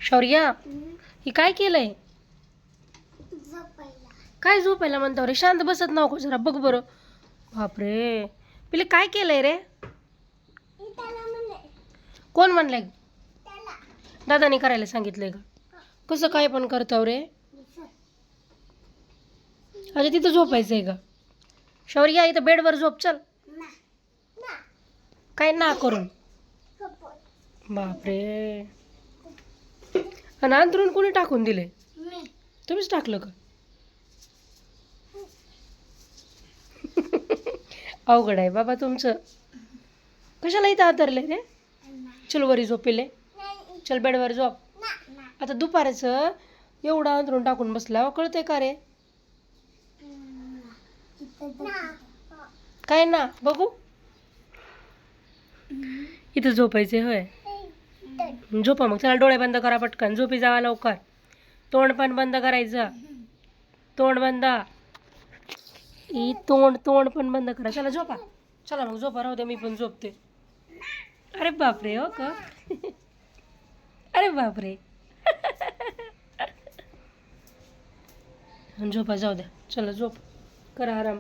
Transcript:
शौर्या, ही काय केलंय? काय झोपायला म्हणतो रे? शांत बसत नको जरा, बघ बरं. बापरे, पिले काय केलंय रे? कोण म्हणलंय? दादाने करायला सांगितलंय का? कसं काय पण करताव रे? अच्छा, तिथं झोपायचंय का? शौर्या, इथं बेडवर झोप, चल. काय ना करून? बापरे, आणि अंथरूण कोणी टाकून दिले? तुम्हीच टाकलं का? अवघड आहे बाबा तुमचं. कशाला इथं आतरले रे? चल वरी झोपिले, चल बेडवर झोप. आता दुपारचं एवढं अंथरूण टाकून बसला, कळतंय का रे? काय ना बघू, इथं झोपायचे होय. झोपा मग, चला डोळे बंद करा पटकन, झोपी जावा लवकर. तोंड पण बंद करायचं, तोंड बंद. तोंड पण बंद करा. चला झोपा, चला मग झोपा, राहू दे मी पण झोपते. अरे बापरे, हो का? अरे बापरे. झोपा, जाऊ द्या, चला झोप, करा आराम.